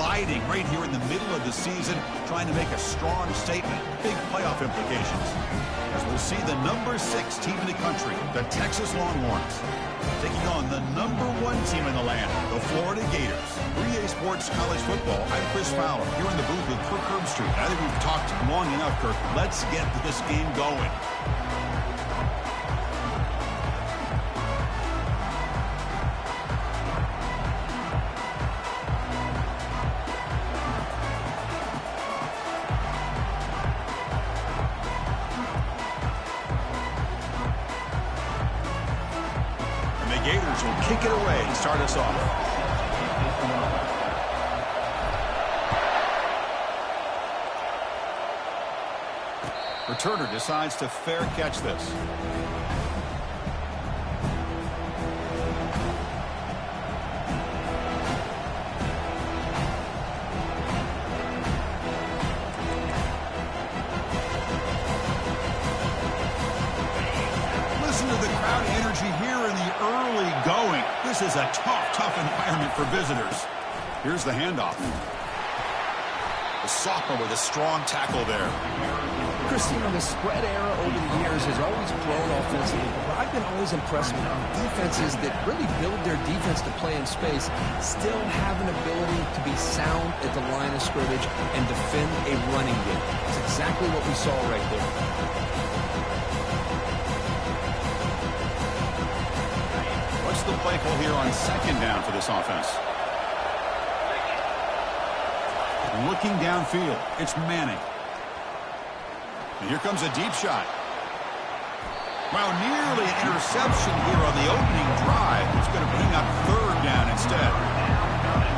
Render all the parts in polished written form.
fighting right here in the middle of the season, trying to make a strong statement. Big playoff implications. As we'll see the number 6 team in the country, the Texas Longhorns, taking on the number 1 team in the land, the Florida Gators. 3A Sports College Football, I'm Chris Fowler, here in the booth with Kirk Herbstreit. I think we've talked long enough, Kirk. Let's get this game going. Gators will kick it away and start us off. Returner decides to fair catch this. Listen to the crowd energy here in the early going. This is a tough environment for visitors. Here's the handoff. The sophomore with a strong tackle there. Christine, the spread era over the years has always grown offensively, but I've been always impressed with defenses that really build their defense to play in space, still have an ability to be sound at the line of scrimmage and defend a running game. That's exactly what we saw right there. What's the play call here on second down for this offense? Looking downfield, it's Manning. And here comes a deep shot. Wow, nearly an interception here on the opening drive. It's going to bring up third down instead.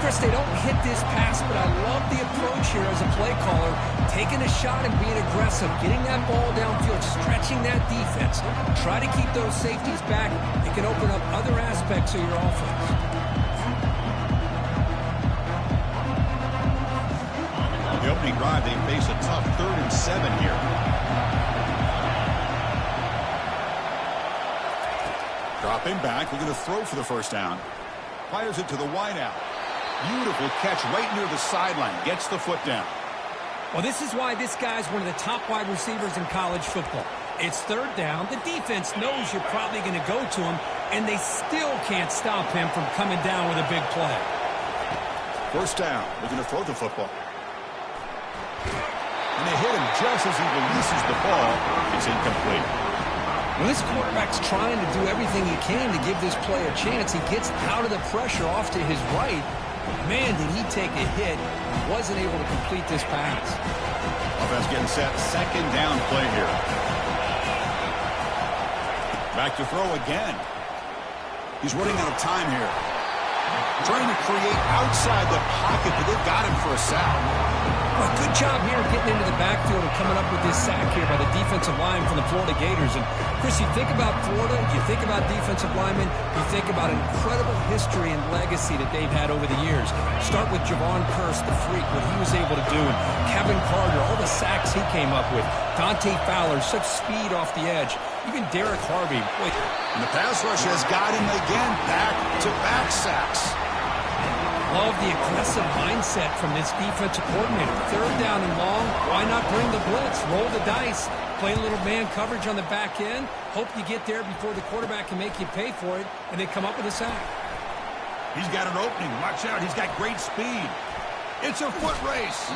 Chris, they don't hit this pass, but I love the approach here as a play caller. Taking a shot and being aggressive, getting that ball downfield, stretching that defense. Try to keep those safeties back. It can open up other aspects of your offense. The opening drive, they face a tough 3rd and 7 here. Dropping back, we're going to throw for the first down. Fires it to the wideout. Beautiful catch right near the sideline. Gets the foot down. Well, this is why this guy's one of the top wide receivers in college football. It's third down. The defense knows you're probably going to go to him, and they still can't stop him from coming down with a big play. First down. We're going to throw the football. And they hit him just as he releases the ball. It's incomplete. When this quarterback's trying to do everything he can to give this play a chance, he gets out of the pressure off to his right. Man, did he take a hit. Wasn't able to complete this pass. Offense getting set. Second down play here. Back to throw again. He's running out of time here. Trying to create outside the pocket, but they've got him for a sack. Well, good job here getting into the backfield and coming up with this sack here by the defensive line from the Florida Gators. And, Chris, you think about Florida, you think about defensive linemen, you think about incredible history and legacy that they've had over the years. Start with Javon Kearse, the freak, what he was able to do. And Kevin Carter, all the sacks he came up with. Dante Fowler, such speed off the edge. Even Derek Harvey. Boy. And the pass rush has got him again. Back-to-back sacks. Love the aggressive mindset from this defensive coordinator. Third down and long, why not bring the blitz? Roll the dice. Play a little man coverage on the back end. Hope you get there before the quarterback can make you pay for it, and they come up with a sack. He's got an opening. Watch out. He's got great speed. It's a foot race.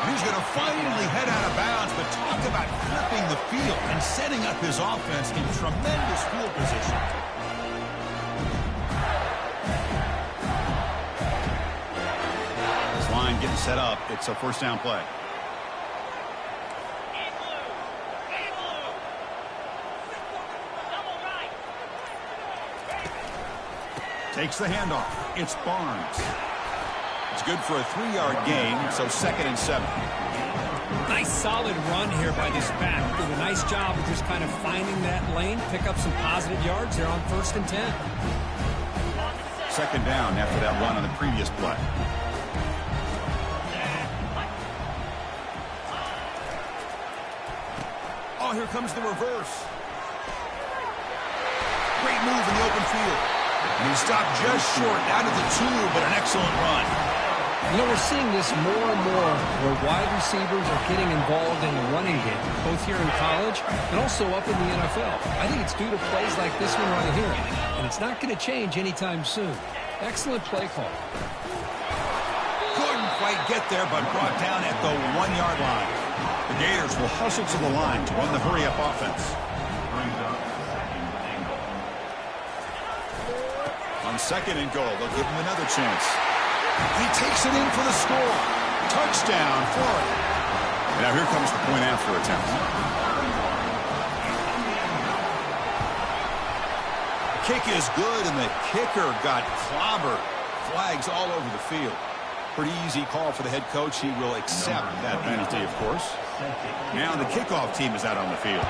He's going to finally head out of bounds, but talk about flipping the field and setting up his offense in tremendous field position. Line getting set up. It's a first down play. Takes the handoff. It's Barnes. It's good for a 3-yard gain, so 2nd and 7. Nice solid run here by this back. Did a nice job of just kind of finding that lane, pick up some positive yards there on 1st and 10. 2nd down after that run on the previous play. Oh, here comes the reverse. Great move in the open field. And he stopped just short, out of the 2, but an excellent run. You know, we're seeing this more and more where wide receivers are getting involved in the running game, both here in college and also up in the NFL. I think it's due to plays like this one right here, and it's not going to change anytime soon. Excellent play call. Couldn't quite get there, but brought down at the 1-yard line. The Gators will hustle to the line to run the hurry-up offense. On 2nd and goal, they'll give him another chance. He takes it in for the score. Touchdown, Florida. And now here comes the point after attempt. The kick is good, and the kicker got clobbered. Flags all over the field. Pretty easy call for the head coach. He will accept that penalty, of course. Now the kickoff team is out on the field.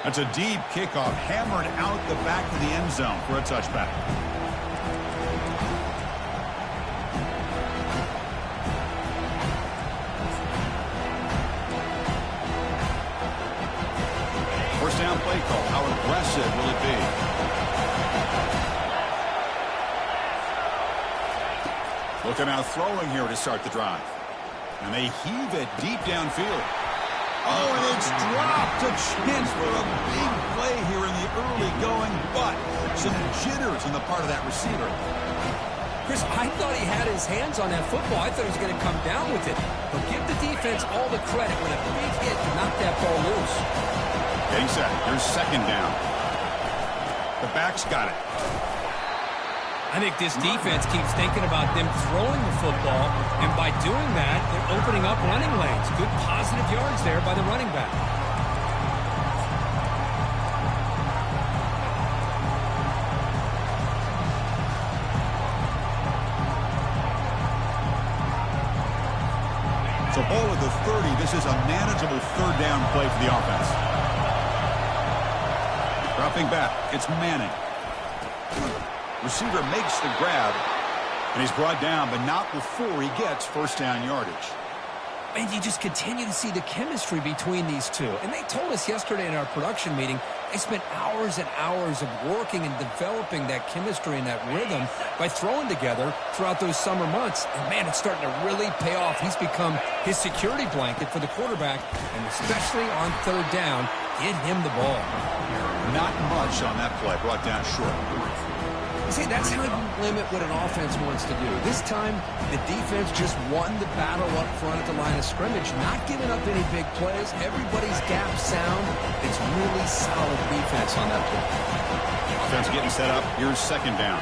That's a deep kickoff, hammered out the back of the end zone for a touchback. First down play call. How aggressive will it be? Looking out throwing here to start the drive. And they heave it deep downfield. Oh, and it's dropped. A chance for a big play here in the early going, but some jitters on the part of that receiver. Chris, I thought he had his hands on that football. I thought he was going to come down with it. But give the defense all the credit when a big hit to knock that ball loose. Getting set. Here's 2nd down. The back's got it. I think this defense keeps thinking about them throwing the football, and by doing that, they're opening up running lanes. Good positive yards there by the running back. So ball at the 30. This is a manageable 3rd down play for the offense. Dropping back. It's Manning. Receiver makes the grab, and he's brought down, but not before he gets 1st down yardage. And you just continue to see the chemistry between these two. And they told us yesterday in our production meeting, they spent hours and hours of working and developing that chemistry and that rhythm by throwing together throughout those summer months. And, man, it's starting to really pay off. He's become his security blanket for the quarterback, and especially on 3rd down, get him the ball. Not much on that play, brought down short. See, that's how you limit what an offense wants to do. This time, the defense just won the battle up front at the line of scrimmage, not giving up any big plays. Everybody's gap sound. It's really solid defense on that play. Offense getting set up. Here's 2nd down.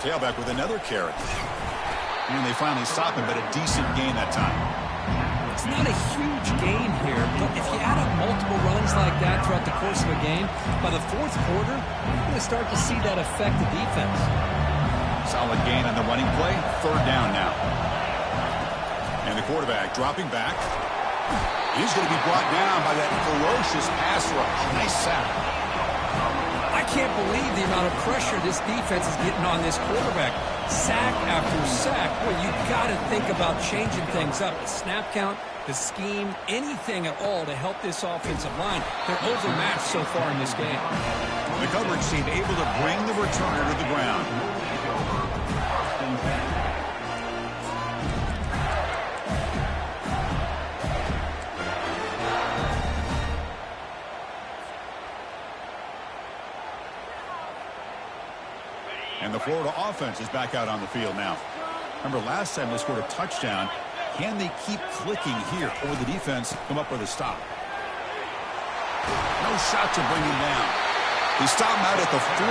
Tailback with another carry. And they finally stop him, but a decent gain that time. It's not a huge gain here, but if you add up multiple runs like that throughout the course of a game, by the 4th quarter, you're going to start to see that affect the defense. Solid gain on the running play. 3rd down now. And the quarterback dropping back. He's going to be brought down by that ferocious pass rush. Nice sack. I can't believe the amount of pressure this defense is getting on this quarterback. Sack after sack. Well, you got to think about changing things up. The snap count, the scheme, anything at all to help this offensive line. They're overmatched so far in this game. The coverage team able to bring the returner to the ground. And the Florida offense is back out on the field now. Remember, last time they scored a touchdown. Can they keep clicking here, or will the defense come up with a stop? No shot to bring him down. He stopped him out at the 42.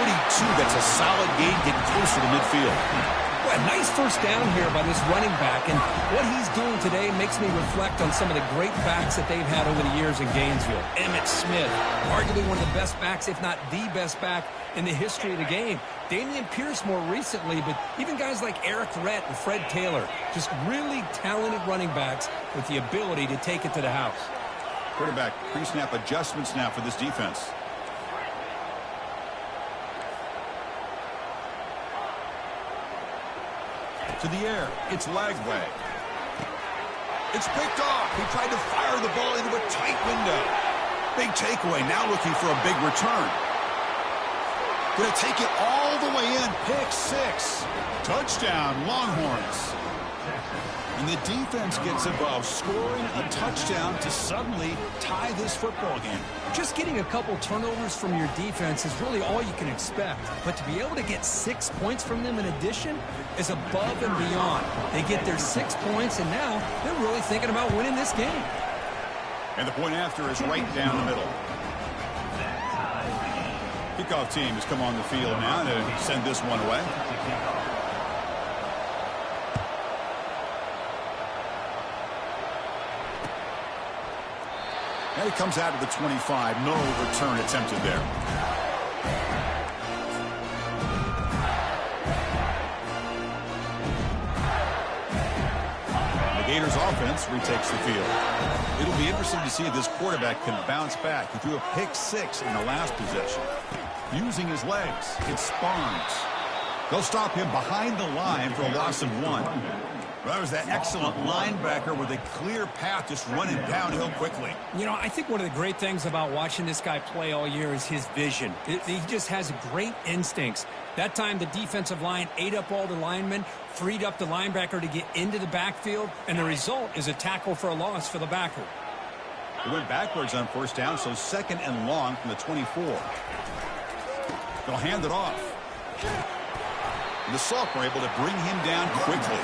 That's a solid gain, getting closer to midfield. Boy, a nice 1st down here by this running back. And what he's doing today makes me reflect on some of the great backs that they've had over the years in Gainesville. Emmitt Smith, arguably one of the best backs, if not the best back in the history of the game. Damian Pierce more recently, but even guys like Eric Rhett and Fred Taylor, just really talented running backs with the ability to take it to the house. Quarterback pre-snap adjustments now for this defense. To the air. It's Lagway. It's picked off. He tried to fire the ball into a tight window. Big takeaway. Now looking for a big return. Going to take it all all the way in. Pick six. Touchdown, Longhorns. And the defense gets above, scoring a touchdown to suddenly tie this football game. Just getting a couple turnovers from your defense is really all you can expect. But to be able to get 6 points from them in addition is above and beyond. They get their 6 points, and now they're really thinking about winning this game. And the point after is right down the middle. Kickoff team has come on the field now to send this one away. And it comes out to the 25. No return attempted there. The Gators offense retakes the field. It'll be interesting to see if this quarterback can bounce back. He threw a pick six in the last possession. Using his legs, it's Barnes. They'll stop him behind the line for a loss of 1. That was that excellent linebacker with a clear path just running downhill quickly. You know, I think one of the great things about watching this guy play all year is his vision. He just has great instincts. That time, the defensive line ate up all the linemen, freed up the linebacker to get into the backfield, and the result is a tackle for a loss for the backer. He went backwards on first down, so 2nd and long from the 24. They'll hand it off. And the sophomore able to bring him down quickly.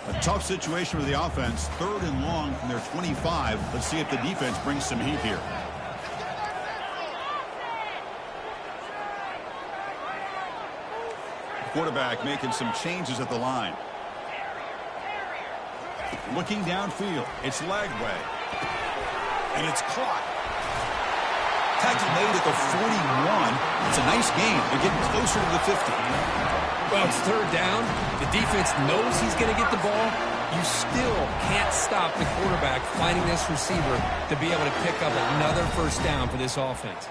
A tough situation for the offense. 3rd and long from their 25. Let's see if the defense brings some heat here. Quarterback making some changes at the line. Looking downfield. It's Lagway. And it's caught. Tackle made at the 41. It's a nice game. They're getting closer to the 50. Well, it's 3rd down. The defense knows he's going to get the ball. You still can't stop the quarterback finding this receiver to be able to pick up another first down for this offense.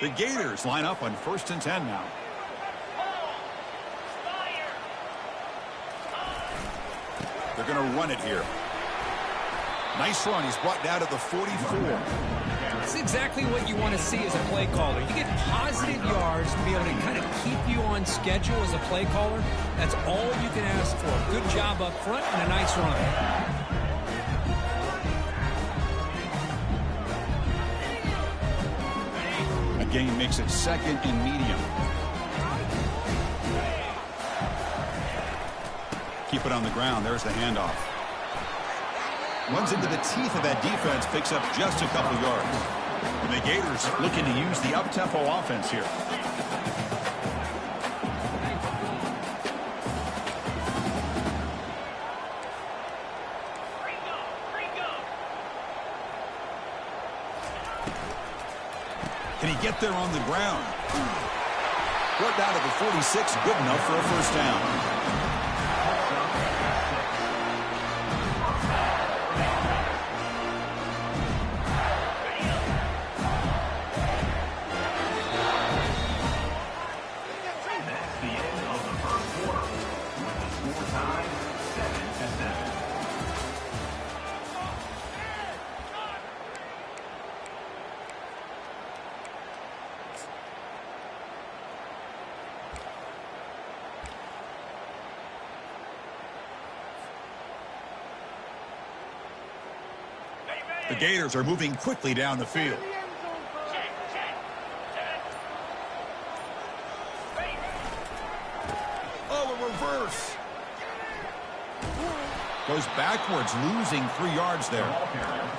The Gators line up on 1st and 10 now. They're going to run it here. Nice run. He's brought down to the 44. It's exactly what you want to see as a play caller. You get positive yards to be able to kind of keep you on schedule as a play caller. That's all you can ask for. Good job up front and a nice run. Game makes it 2nd and medium. Keep it on the ground. There's the handoff. Runs into the teeth of that defense, picks up just a couple yards. And the Gators looking to use the up-tempo offense here. Can he get there on the ground? Brought down to the 46, good enough for a first down. The Gators are moving quickly down the field. Oh, a reverse. Goes backwards, losing 3 yards there.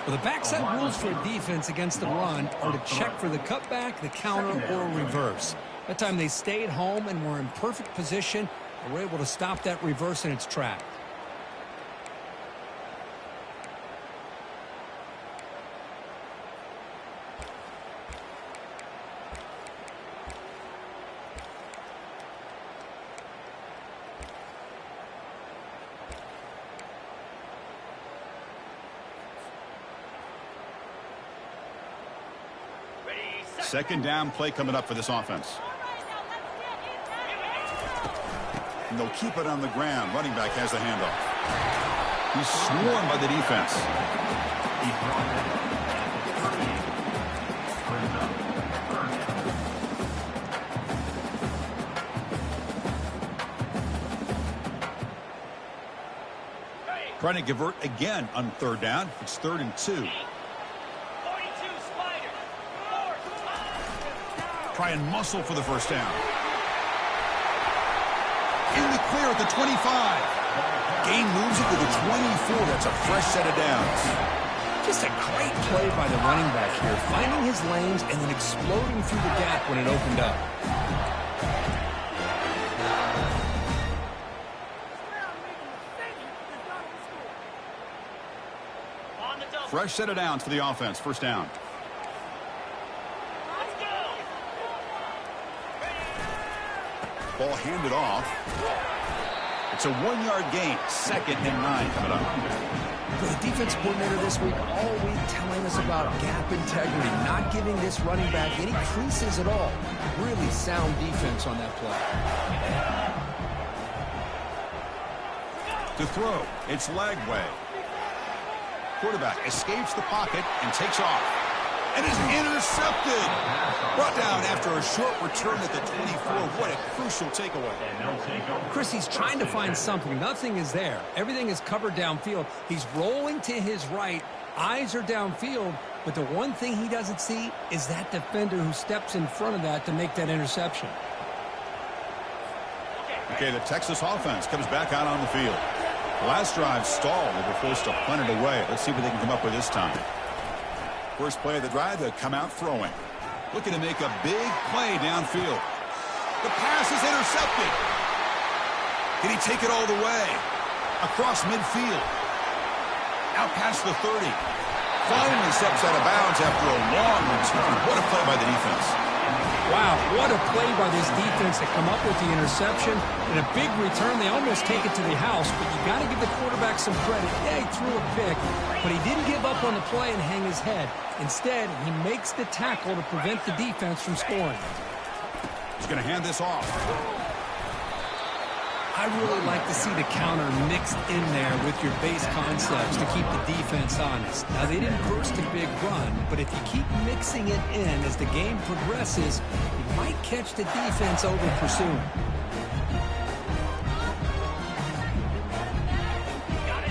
Well, the backside rules for a defense against the run are to check for the cutback, the counter, or reverse. That time they stayed home and were in perfect position. They were able to stop that reverse in its track. Second down play coming up for this offense. And they'll keep it on the ground. Running back has the handoff. He's swarmed by the defense. Trying to convert again on third down. It's 3rd and 2. Try and muscle for the first down. In the clear at the 25. Gain moves it to the 24. That's a fresh set of downs. Just a great play by the running back here, finding his lanes and then exploding through the gap when it opened up. Fresh set of downs for the offense. First down. Ball handed off. It's a 1-yard gain. 2nd and 9 coming up. For the defense coordinator this week, all week telling us about gap integrity, not giving this running back any creases at all. Really sound defense on that play. To throw, it's Lagway. Quarterback escapes the pocket and takes off. And is intercepted. Brought down after a short return at the 24. What a crucial takeaway. Chris, he's trying to find something. Nothing is there. Everything is covered downfield. He's rolling to his right. Eyes are downfield. But the one thing he doesn't see is that defender who steps in front of that to make that interception. Okay, the Texas offense comes back out on the field. Last drive stalled. They were forced to punt it away. Let's see what they can come up with this time. First play of the drive, they come out throwing. Looking to make a big play downfield. The pass is intercepted. Can he take it all the way? Across midfield. Out past the 30. Finally steps out of bounds after a long return. What a play by the defense. Wow, what a play by this defense to come up with the interception. And a big return. They almost take it to the house, but you got to give the quarterback some credit. Yeah, he threw a pick, but he didn't give up on the play and hang his head. Instead, he makes the tackle to prevent the defense from scoring. He's going to hand this off. I really like to see the counter mixed in there with your base concepts to keep the defense honest. Now, they didn't burst a big run, but if you keep mixing it in as the game progresses, you might catch the defense over pursuing.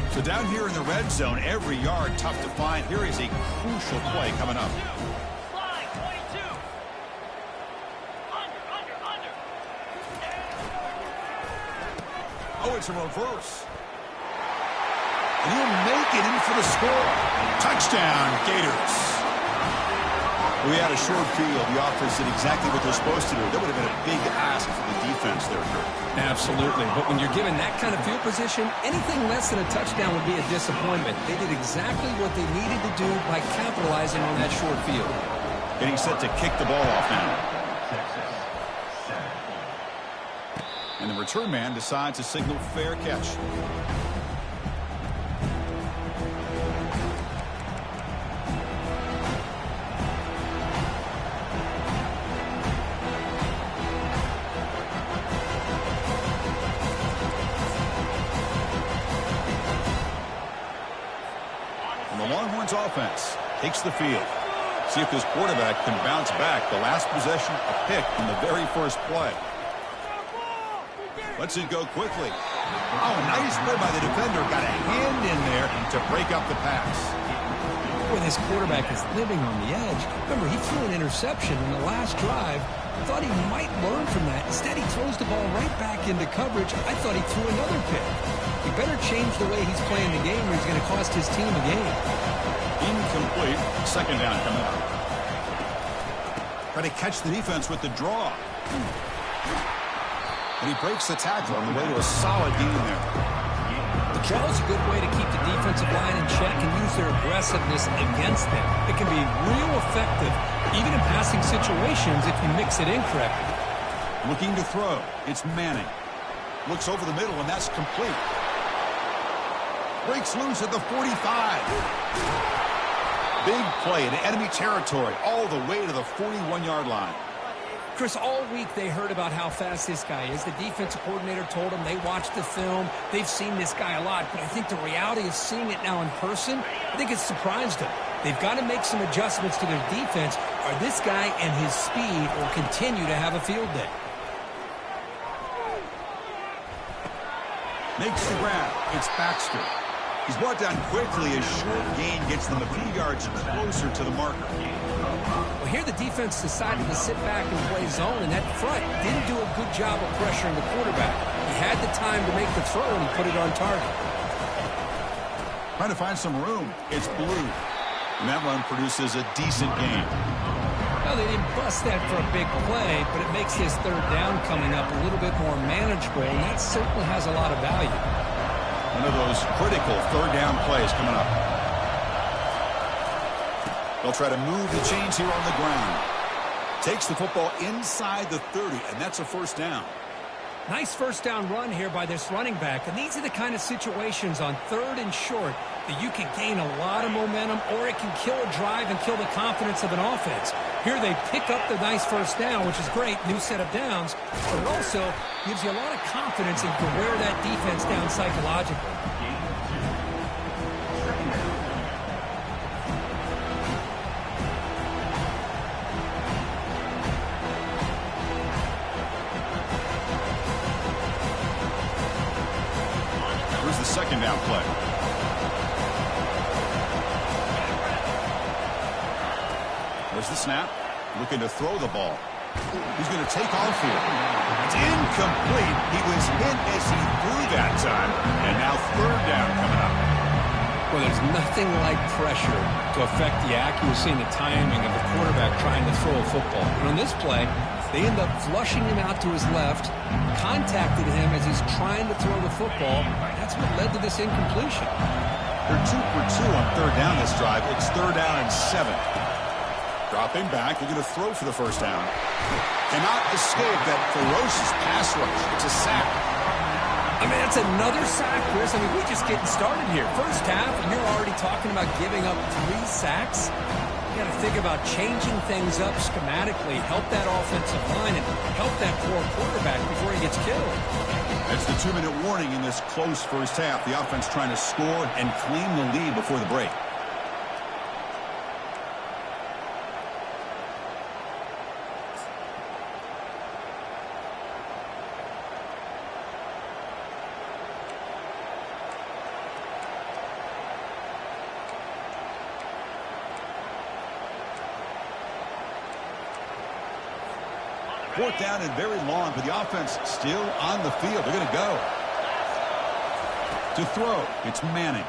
So down here in the red zone, every yard tough to find. Here is a crucial play coming up. Oh, it's a reverse. And he'll make it in for the score. Touchdown, Gators. We had a short field. The offense did exactly what they're supposed to do. That would have been a big ask for the defense there, Kurt. Absolutely. But when you're given that kind of field position, anything less than a touchdown would be a disappointment. They did exactly what they needed to do by capitalizing on that short field. Getting set to kick the ball off now. And the return man decides to signal fair catch. And the Longhorns offense takes the field. See if this quarterback can bounce back. The last possession, a pick in the very first play. Lets it go quickly. Oh, nice play by the defender. Got a hand in there to break up the pass. Boy, this quarterback is living on the edge. Remember, he threw an interception in the last drive. Thought he might learn from that. Instead, he throws the ball right back into coverage. I thought he threw another pick. He better change the way he's playing the game or he's going to cost his team a game. Incomplete. Second down coming up. Try to catch the defense with the draw. And he breaks the tackle on the way to a solid gain there. The draw is a good way to keep the defensive line in check and use their aggressiveness against them. It can be real effective, even in passing situations, if you mix it in correctly. Looking to throw. It's Manning. Looks over the middle, and that's complete. Breaks loose at the 45. Big play in enemy territory all the way to the 41-yard line. Chris, all week they heard about how fast this guy is. The defensive coordinator told them they watched the film. They've seen this guy a lot, but I think the reality of seeing it now in person, I think it's surprised them. They've got to make some adjustments to their defense, or this guy and his speed will continue to have a field day. Makes the grab. It's Baxter. He's brought down quickly as short gain gets them a few yards closer to the marker. Well, here the defense decided to sit back and play zone, and that front didn't do a good job of pressuring the quarterback. He had the time to make the throw, and he put it on target. Trying to find some room. It's Blue. And that run produces a decent gain. Well, they didn't bust that for a big play, but it makes this third down coming up a little bit more manageable, and that certainly has a lot of value. One of those critical third down plays coming up. They'll try to move the chains here on the ground. Takes the football inside the 30, and that's a first down. Nice first down run here by this running back, and these are the kind of situations on third and short that you can gain a lot of momentum, or it can kill a drive and kill the confidence of an offense. Here they pick up the nice first down, which is great, new set of downs, but it also gives you a lot of confidence and you can wear that defense down psychologically. Here's the second down play. There's the snap. Looking to throw the ball. He's going to take off here. It's incomplete. He was hit as he threw that time. And now third down coming up. Well, there's nothing like pressure to affect the accuracy and the timing of the quarterback trying to throw a football. And on this play, they end up flushing him out to his left, contacted him as he's trying to throw the football. That's what led to this incompletion. They're 2 for 2 on third down this drive. It's third down and 7. Dropping back, looking to throw for the first down. Cannot escape that ferocious pass rush. It's a sack. I mean, that's another sack, Chris. I mean, we're just getting started here. First half, and you're already talking about giving up 3 sacks. You got to think about changing things up schematically, help that offensive line, and help that poor quarterback before he gets killed. That's the 2-minute warning in this close first half. The offense trying to score and claim the lead before the break. Fourth down and very long, but the offense still on the field. They're going to go. To throw, it's Manning.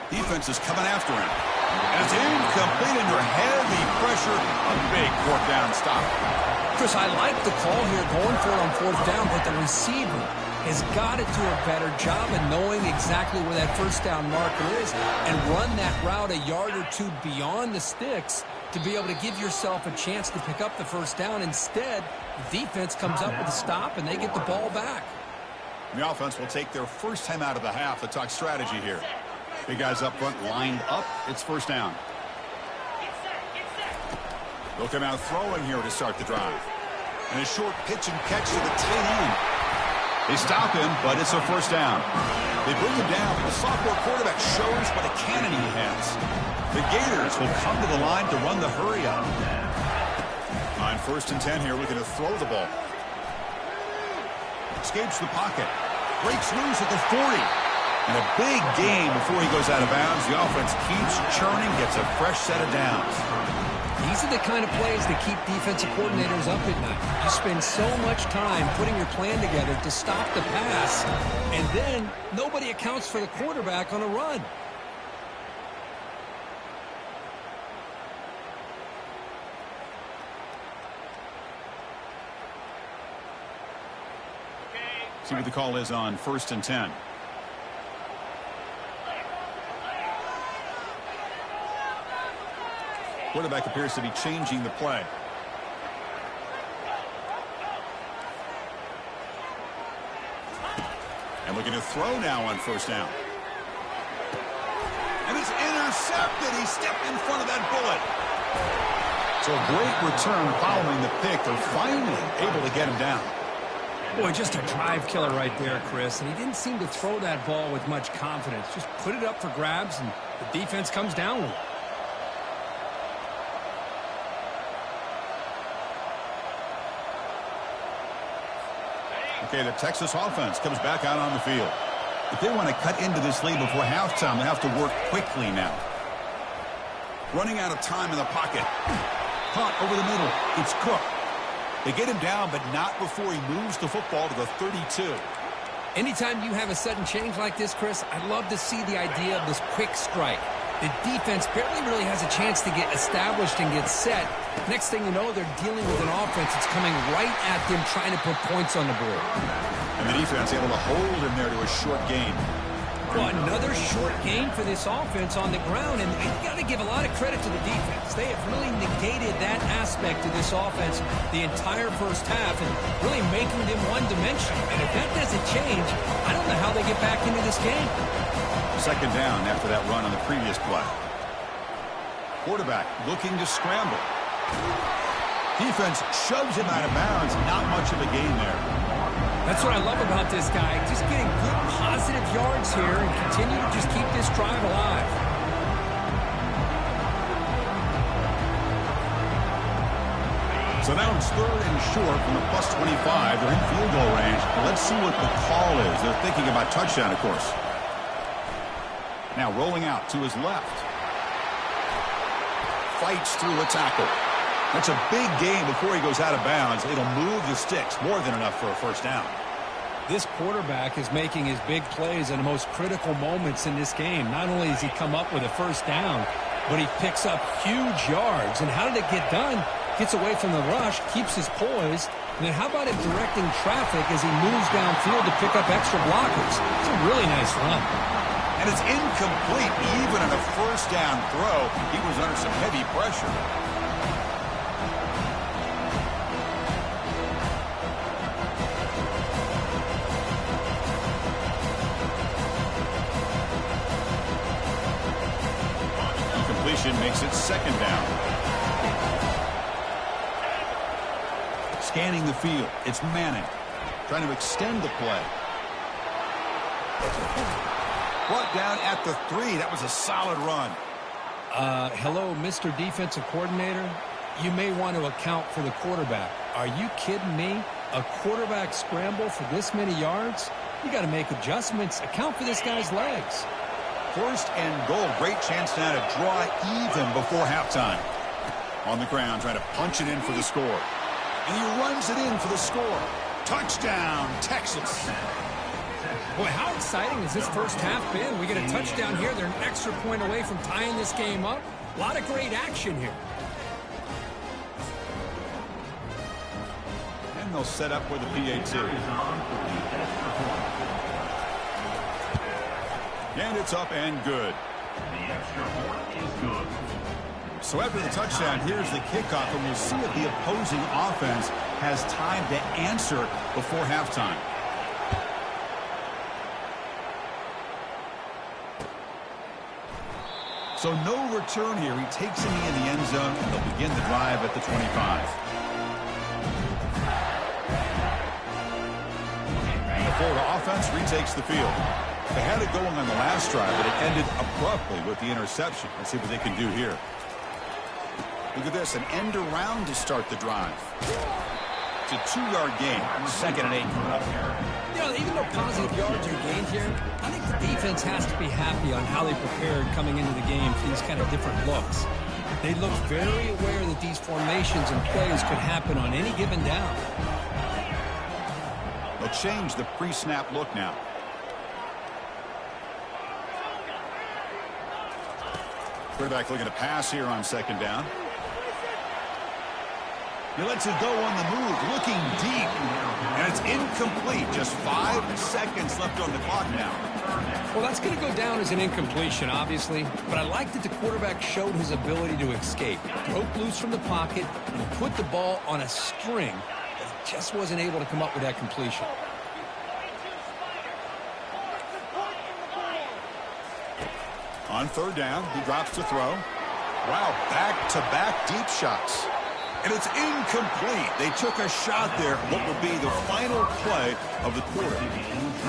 Defense is coming after him. And it's incomplete under heavy pressure. A big fourth down stop. Chris, I like the call here going for it on fourth down, but the receiver has got to do a better job of knowing exactly where that first down marker is and run that route a yard or two beyond the sticks to be able to give yourself a chance to pick up the first down. Instead, the defense comes up with a stop, and they get the ball back. The offense will take their first time out of the half to talk strategy here. Big guys up front lined up. It's first down. They'll come out throwing here to start the drive. And a short pitch and catch to the tight end. They stop him, but it's a first down. They bring him down. The sophomore quarterback shows what a cannon he has. The Gators will come to the line to run the hurry up. On first and 10 here, looking to throw the ball. Escapes the pocket. Breaks loose at the 40. And a big gain before he goes out of bounds. The offense keeps churning, gets a fresh set of downs. These are the kind of plays that keep defensive coordinators up at night. You spend so much time putting your plan together to stop the pass, and then nobody accounts for the quarterback on a run. See what the call is on first and 10. Quarterback appears to be changing the play. And looking to throw now on first down. And is intercepted. He stepped in front of that bullet. So a great return following the pick. They're finally able to get him down. Boy, just a drive killer right there, Chris. And he didn't seem to throw that ball with much confidence. Just put it up for grabs, and the defense comes down with it. Okay, the Texas offense comes back out on the field. If they want to cut into this lead before halftime, they have to work quickly now. Running out of time in the pocket. Caught over the middle. It's Cook. They get him down, but not before he moves the football to the 32. Anytime you have a sudden change like this, Chris, I'd love to see the idea of this quick strike. The defense barely really has a chance to get established and get set. Next thing you know, they're dealing with an offense that's coming right at them, trying to put points on the board. And the defense able to hold him there to a short gain. Well, another short game for this offense on the ground, and you got to give a lot of credit to the defense. They have really negated that aspect of this offense the entire first half and really making them one-dimensional. And if that doesn't change, I don't know how they get back into this game. Second down after that run on the previous play. Quarterback looking to scramble. Defense shoves him out of bounds. Not much of a gain there. That's what I love about this guy. Just getting good, positive yards here and continue to just keep this drive alive. So now it's third and short from the plus 25. They're in field goal range. Let's see what the call is. They're thinking about touchdown, of course. Now rolling out to his left. Fights through a tackle. That's a big gain before he goes out of bounds. It'll move the sticks. More than enough for a first down. This quarterback is making his big plays in the most critical moments in this game. Not only does he come up with a first down, but he picks up huge yards. And how did it get done? Gets away from the rush, keeps his poise. And then how about him directing traffic as he moves downfield to pick up extra blockers? It's a really nice run. And it's incomplete. Even on a first down throw, he was under some heavy pressure. Makes it second down. Scanning the field. It's Manning. Trying to extend the play. Brought down at the 3. That was a solid run. Hello, Mr. Defensive Coordinator. You may want to account for the quarterback. Are you kidding me? A quarterback scramble for this many yards? You got to make adjustments. Account for this guy's legs. First and goal. Great chance now to draw even before halftime. On the ground, trying to punch it in for the score. And he runs it in for the score. Touchdown, Texas. Boy, how exciting has this first half been? We get a touchdown here. They're an extra point away from tying this game up. A lot of great action here. And they'll set up with a PAT. And it's up and good. The extra point is good. So after the touchdown, here's the kickoff, and we'll see if the opposing offense has time to answer before halftime. So no return here. He takes him in the end zone, and they'll begin the drive at the 25. And the Florida offense retakes the field. They had it going on the last drive, but it ended abruptly with the interception. Let's see what they can do here. Look at this, an end around to start the drive. It's a 2-yard gain. Second and 8 coming up here. You know, even though positive yards are gained here, I think the defense has to be happy on how they prepared coming into the game for these kind of different looks. They look very aware that these formations and plays could happen on any given down. They'll change the pre-snap look now. Quarterback looking to pass here on second down. He lets it go on the move, looking deep. And it's incomplete. Just 5 seconds left on the clock now. Well, that's going to go down as an incompletion, obviously. But I like that the quarterback showed his ability to escape. Broke loose from the pocket and put the ball on a string. But he just wasn't able to come up with that completion. On third down, he drops to throw. Wow, back-to-back deep shots. And it's incomplete. They took a shot there, what will be the final play of the quarter.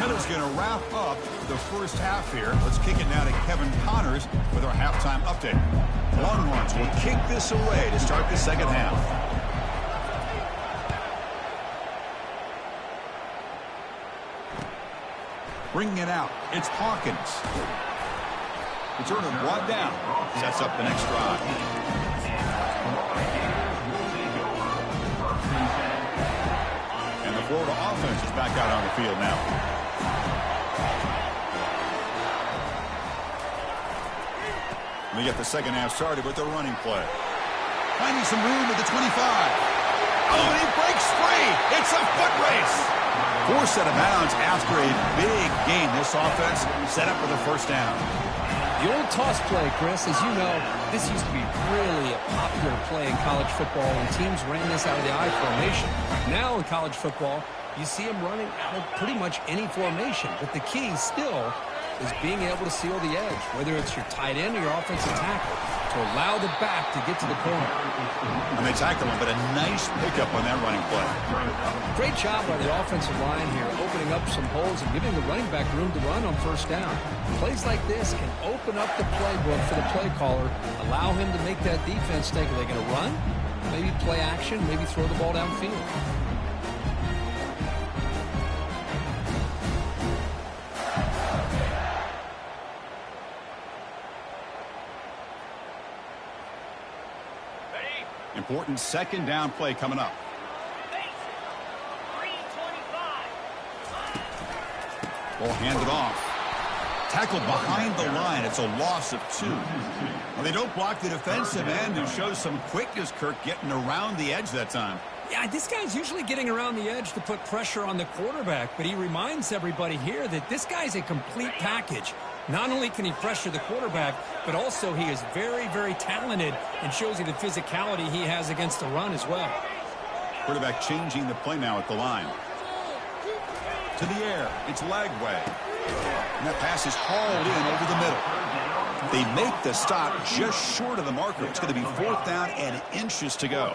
Miller's going to wrap up the first half here. Let's kick it now to Kevin Connors with our halftime update. Longhorns will kick this away to start the second half. Bringing it out, it's Hawkins. Returner brought down. Sets up the next drive. And the Florida offense is back out on the field now. We get the second half started with the running play. Finding some room at the 25. Oh, and he breaks free. It's a foot race. Forced out of bounds after a big gain. This offense set up for the first down. The old toss play, Chris, as you know, this used to be really a popular play in college football, and teams ran this out of the I formation. Now in college football, you see them running out of pretty much any formation, but the key still is being able to seal the edge, whether it's your tight end or your offensive tackle, to allow the back to get to the corner. And they tackle him, but a nice pickup on that running play. Great job by the offensive line here, opening up some holes and giving the running back room to run on first down. Plays like this can open up the playbook for the play caller, allow him to make that defense think, are they going to run? Maybe play action, maybe throw the ball downfield. Important second down play coming up. Ball handed off. Tackled behind the line. It's a loss of 2. Well, they don't block the defensive end and show some quickness, Kirk, getting around the edge that time. Yeah, this guy's usually getting around the edge to put pressure on the quarterback, but he reminds everybody here that this guy's a complete package. Not only can he pressure the quarterback, but also he is very, very talented and shows you the physicality he has against the run as well. Quarterback changing the play now at the line. To the air, it's Lagway. And that pass is hauled in over the middle. They make the stop just short of the marker. It's going to be 4th down and inches to go.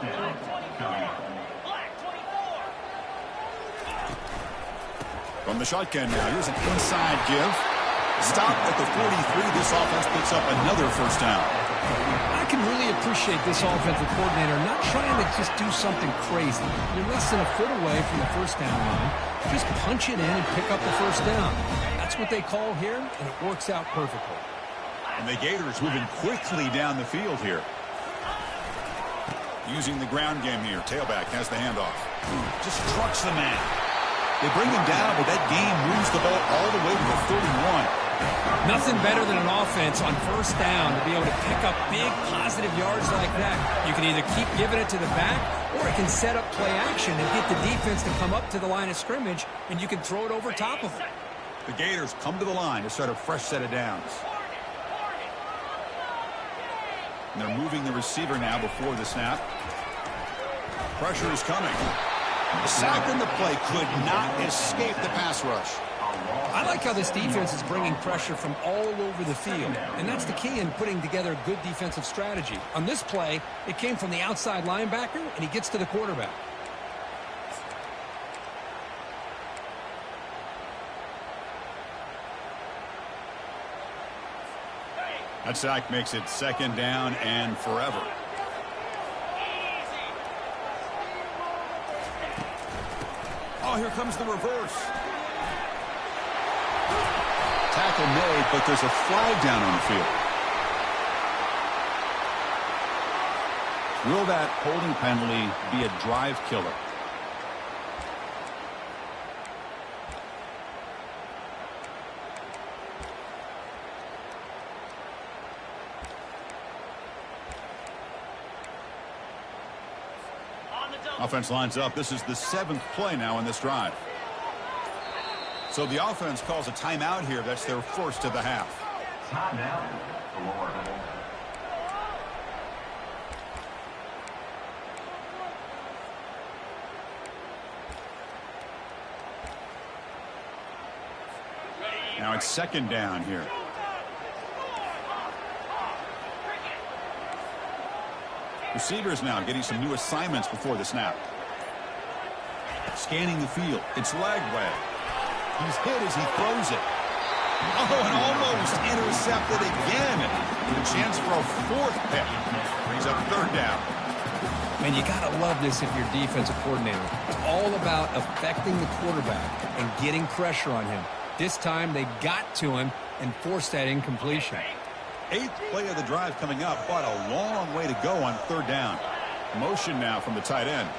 From the shotgun now, here's an inside give. Stop at the 43. This offense picks up another first down. I can really appreciate this offensive coordinator not trying to just do something crazy. You're less than a foot away from the first down line. Just punch it in and pick up the first down. That's what they call here, and it works out perfectly. And the Gators moving quickly down the field here. Using the ground game here. Tailback has the handoff. Just trucks the man. They bring him down, but that game moves the ball all the way to the 31. Nothing better than an offense on first down to be able to pick up big positive yards like that. You can either keep giving it to the back, or it can set up play action and get the defense to come up to the line of scrimmage, and you can throw it over top of it. The Gators come to the line to start a fresh set of downs. And they're moving the receiver now before the snap. Pressure is coming. The sack in the play could not escape the pass rush. I like how this defense is bringing pressure from all over the field, and that's the key in putting together a good defensive strategy. On this play, it came from the outside linebacker, and he gets to the quarterback. That sack makes it 2nd down and forever. Oh, here comes the reverse. Tackle made, but there's a flag down on the field. Will that holding penalty be a drive killer? Offense lines up. This is the 7th play now in this drive. So the offense calls a timeout here. That's their first of the half. Timeout, Florida. Now it's 2nd down here. Receivers now getting some new assignments before the snap. Scanning the field. It's leg way. He's hit as he throws it. Oh, and almost intercepted again. With a chance for a fourth pick. Brings up third down. And you got to love this if you're defensive coordinator. It's all about affecting the quarterback and getting pressure on him. This time they got to him and forced that incompletion. 8th play of the drive coming up, but a long way to go on third down. Motion now from the tight end.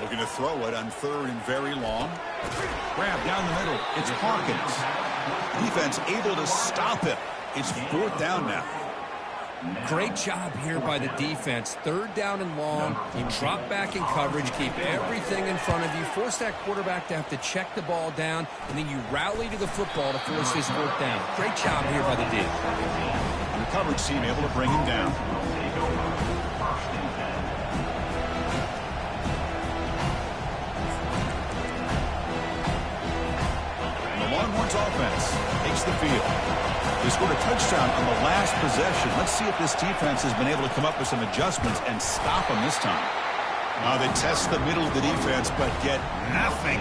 Looking to throw it on third and very long. Grab down the middle. It's Hawkins. Defense able to stop him. It's fourth down now. Great job here by the defense. Third down and long. You drop back in coverage, keep everything in front of you, force that quarterback to have to check the ball down, and then you rally to the football to force this fourth down. Great job here by the D. And the coverage team able to bring him down. Longhorns offense takes the field. They scored a touchdown on the last possession. Let's see if this defense has been able to come up with some adjustments and stop them this time. They test the middle of the defense, but get nothing.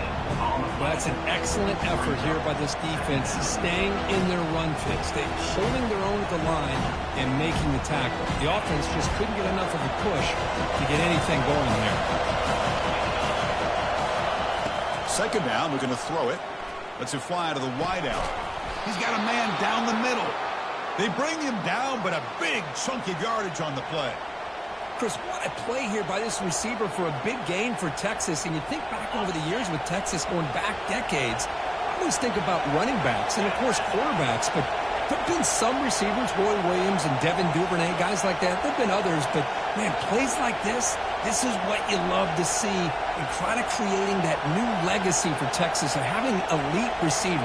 Well, that's an excellent effort here by this defense, staying in their run fits. They're holding their own at the line and making the tackle. The offense just couldn't get enough of a push to get anything going there. Second down, we're going to throw it. Let's it fly to the wideout. He's got a man down the middle. They bring him down, but a big chunk of yardage on the play. Chris, what a play here by this receiver for a big gain for Texas. And you think back over the years with Texas going back decades, I always think about running backs and, of course, quarterbacks. But there have been some receivers, Roy Williams and Devin Duvernay, guys like that. There have been others, but, man, plays like this is what you love to see and kind of creating that new legacy for Texas of having elite receivers.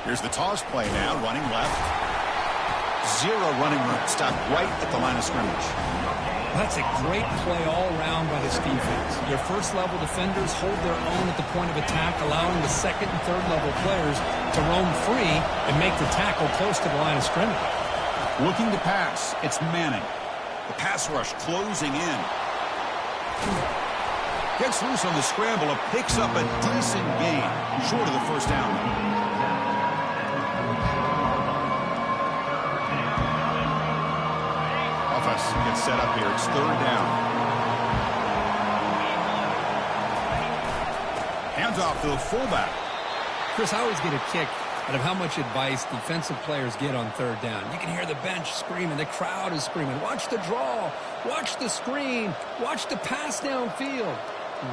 Here's the toss play now, running left. Zero running room, stopped right at the line of scrimmage. That's a great play all around by this defense. Your first-level defenders hold their own at the point of attack, allowing the second and third-level players to roam free and make the tackle close to the line of scrimmage. Looking to pass, it's Manning. The pass rush closing in. Gets loose on the scramble and picks up a decent gain, short of the first down. Gets set up here. It's third down. Hands off to the fullback. Chris, I always get a kick out of how much advice defensive players get on third down. You can hear the bench screaming. The crowd is screaming. Watch the draw. Watch the screen. Watch the pass downfield.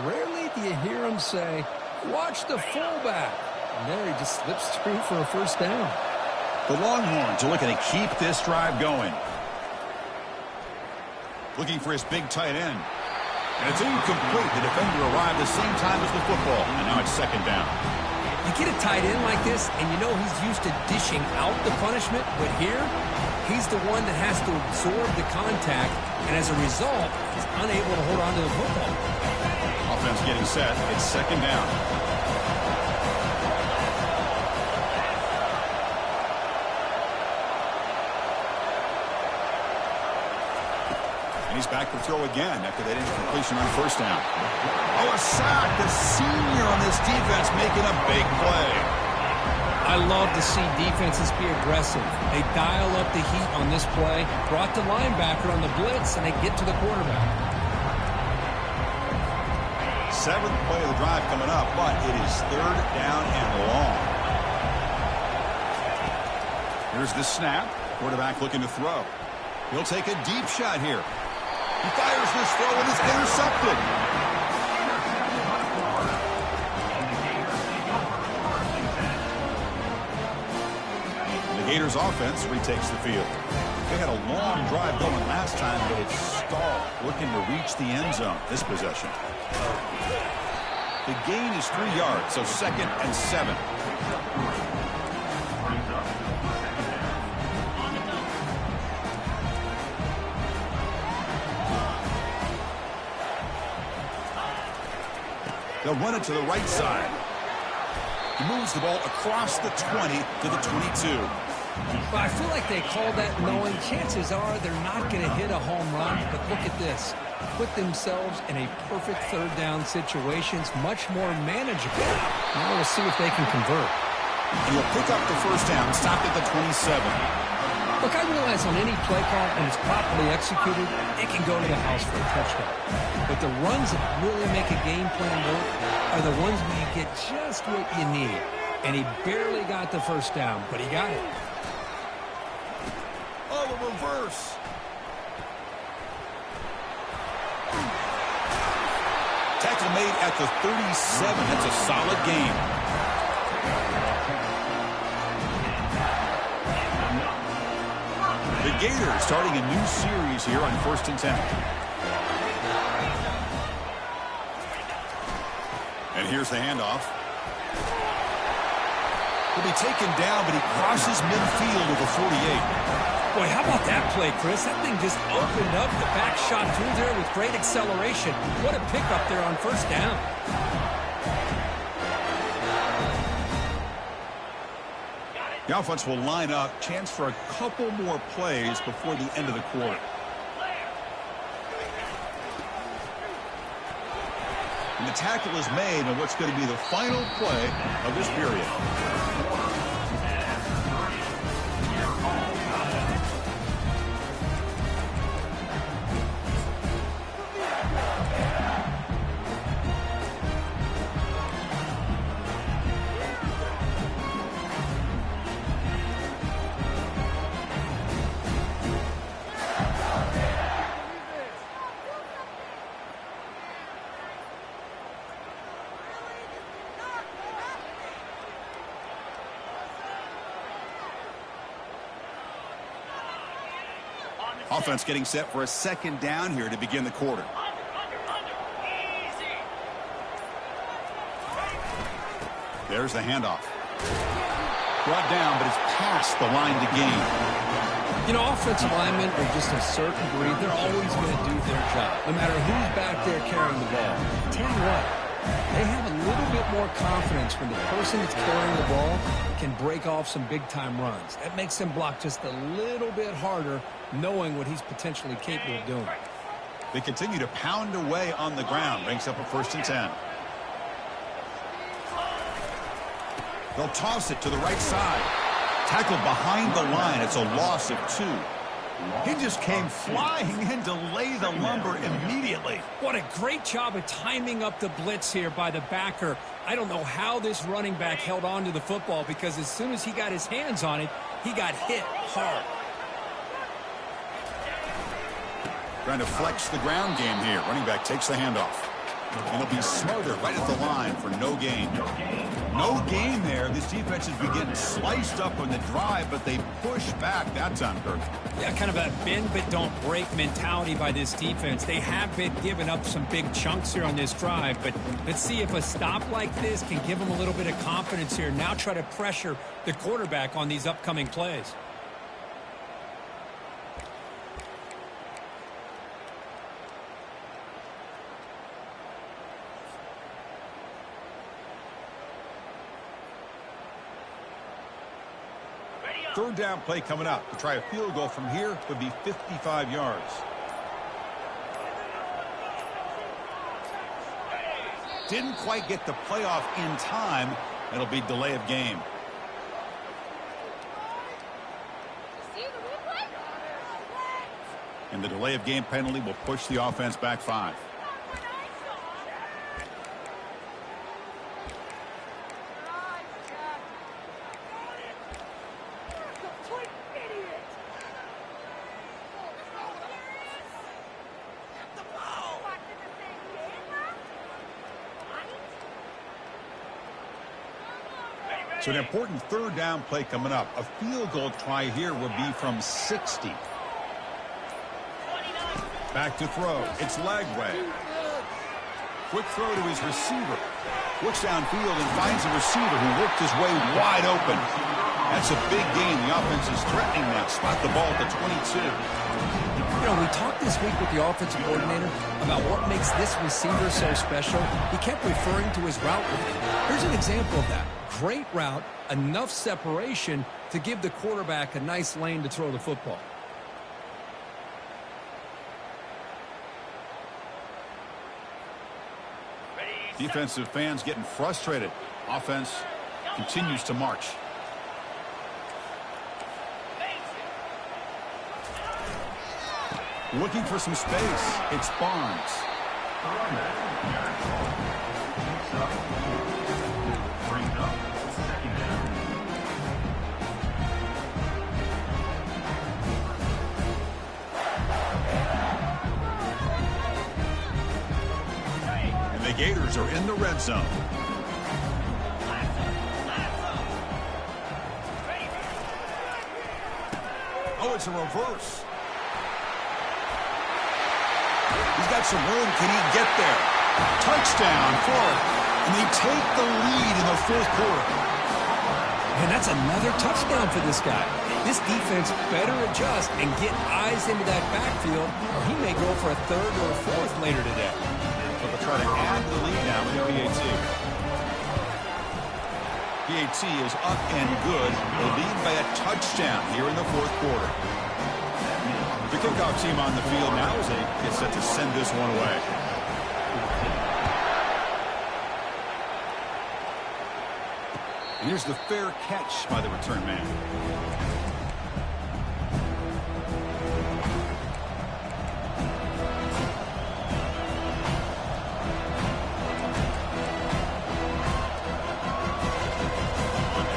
Rarely do you hear them say, watch the fullback. And there he just slips through for a first down. The Longhorns are looking to keep this drive going. Looking for his big tight end. And it's incomplete. The defender arrived the same time as the football. And now it's second down. You get a tight end like this, and you know he's used to dishing out the punishment. But here, he's the one that has to absorb the contact. And as a result, he's unable to hold on to the football. Offense getting set. It's second down. He's back to throw again after that incompletion on first down. Oh, a sack. The senior on this defense making a big play. I love to see defenses be aggressive. They dial up the heat on this play, brought the linebacker on the blitz, and they get to the quarterback. Seventh play of the drive coming up, but it is third down and long. Here's the snap. Quarterback looking to throw. He'll take a deep shot here. He fires this throw and it's intercepted. And the Gators offense retakes the field. They had a long drive going last time, but it stalled, looking to reach the end zone this possession. The gain is 3 yards, so 2nd and 7. They'll run it to the right side. He moves the ball across the 20 to the 22. Well, I feel like they call that knowing chances are they're not going to hit a home run, but look at this. Put themselves in a perfect third down situation. It's much more manageable. Now we'll see if they can convert. He will pick up the first down, stopped at the 27. Look, I realize on any play call, when it's properly executed, it can go to the house for a touchdown. But the runs that really make a game plan work are the ones where you get just what you need. And he barely got the first down, but he got it. Oh, a reverse. Tackle made at the 37. That's a solid game. The Gators starting a new series here on 1st and 10. And here's the handoff. He'll be taken down, but he crosses midfield with a 48. Boy, how about that play, Chris? That thing just opened up the back shot through there with great acceleration. What a pickup there on first down. The offense will line up. Chance for a couple more plays before the end of the quarter. And the tackle is made on what's going to be the final play of this period. Offense getting set for a 2nd down here to begin the quarter. There's the handoff. Brought down, but it's past the line to gain. You know, offensive linemen are just a certain breed. They're always going to do their job, no matter who's back there carrying the ball. Tell you what, they have a little bit more confidence when the person that's carrying the ball can break off some big-time runs. That makes them block just a little bit harder, knowing what he's potentially capable of doing. They continue to pound away on the ground. Brings up a 1st and 10. They'll toss it to the right side. Tackled behind the line. It's a loss of 2. He just came flying in to lay the lumber immediately. What a great job of timing up the blitz here by the backer. I don't know how this running back held on to the football, because as soon as he got his hands on it, he got hit hard. Trying to flex the ground game here. Running back takes the handoff. And he'll be smothered right at the line for no gain. No gain there. This defense has been getting sliced up on the drive, but they push back that time, Kirk. Yeah, kind of a bend but don't break mentality by this defense. They have been giving up some big chunks here on this drive, but let's see if a stop like this can give them a little bit of confidence here. Now try to pressure the quarterback on these upcoming plays. Third down play coming up. To try a field goal from here would be 55 yards. Didn't quite get the playoff in time. It'll be delay of game. And the delay of game penalty will push the offense back 5. So an important third down play coming up. A field goal try here would be from 60. Back to throw. It's Lagway. Quick throw to his receiver. Looks downfield and finds a receiver who worked his way wide open. That's a big gain. The offense is threatening now. Spot the ball at the 22. You know, we talked this week with the offensive coordinator about what makes this receiver so special. He kept referring to his route running. Here's an example of that. Great route, enough separation to give the quarterback a nice lane to throw the football. Defensive fans getting frustrated. Offense continues to march. Looking for some space. It's Barnes. And the Gators are in the red zone. Oh, it's a reverse. He's got some room. Can he get there? Touchdown, Florida. And they take the lead in the fourth quarter. And that's another touchdown for this guy. This defense better adjust and get eyes into that backfield, or he may go for a third or a fourth later today. So they'll try to add the lead now with the PAT. PAT is up and good. They lead by a touchdown here in the fourth quarter. The kickoff team on the field now as they get set to send this one away. And here's the fair catch by the return man.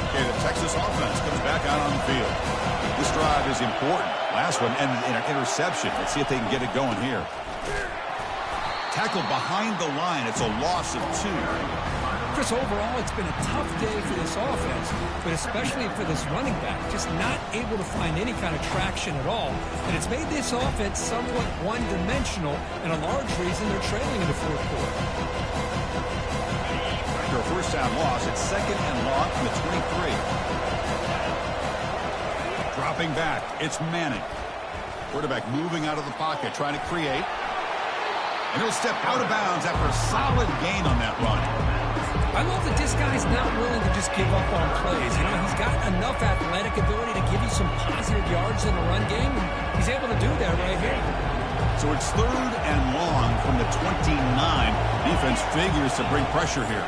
Okay, the Texas offense comes back out on the field. This drive is important. Last one ended in an interception. Let's see if they can get it going here. Tackled behind the line. It's a loss of 2. Chris, overall, it's been a tough day for this offense, but especially for this running back, just not able to find any kind of traction at all. And it's made this offense somewhat one-dimensional, and a large reason they're trailing in the fourth quarter. After a first down loss, it's second and long from the 23. Dropping back, it's Manning. Quarterback moving out of the pocket, trying to create. And he'll step out of bounds after a solid gain on that run. I love that this guy's not willing to just give up on plays. You know, he's got enough athletic ability to give you some positive yards in the run game, and he's able to do that right here. So it's third and long from the 29. Defense figures to bring pressure here.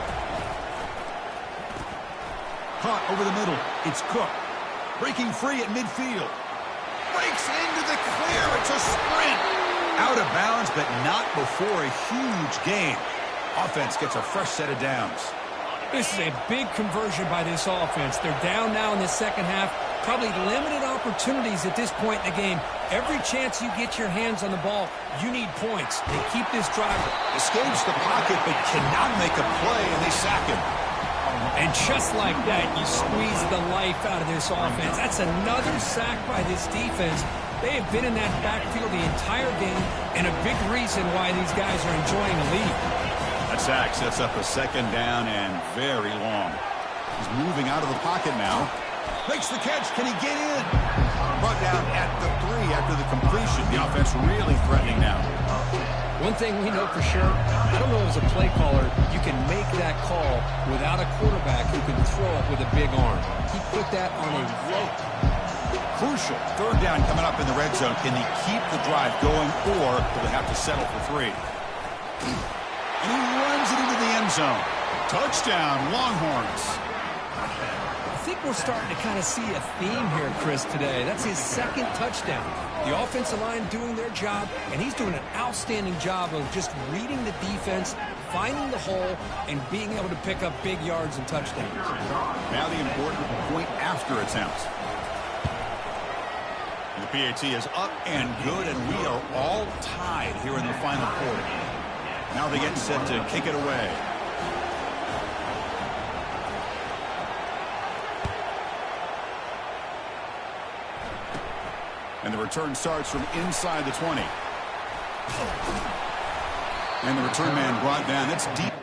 Caught over the middle. It's Cook. Breaking free at midfield. Breaks into the clear. It's a sprint. Out of bounds, but not before a huge gain. Offense gets a fresh set of downs. This is a big conversion by this offense. They're down now in the second half. Probably limited opportunities at this point in the game. Every chance you get your hands on the ball, you need points. They keep this drive. Escapes the pocket, but cannot make a play, and they sack him. And just like that, you squeeze the life out of this offense. That's another sack by this defense. They have been in that backfield the entire game, and a big reason why these guys are enjoying a lead. That sack sets up a second down and very long. He's moving out of the pocket now. Makes the catch. Can he get in? Brought down at the 3 after the completion. The offense really threatening now. One thing we know for sure, I don't know as a play caller, you can make that call without a quarterback who can throw it with a big arm. He put that on a rope. Crucial. Third down coming up in the red zone. Can he keep the drive going, or will they have to settle for 3? And he runs it into the end zone. Touchdown, Longhorns. I think we're starting to kind of see a theme here, Chris, today. That's his second touchdown. The offensive line doing their job, and he's doing an outstanding job of just reading the defense, finding the hole, and being able to pick up big yards and touchdowns. Now the important point after attempts. The PAT is up and good, and we are all tied here in the final quarter. Now they get set to kick it away. And the return starts from inside the 20. And the return man brought down. That's deep.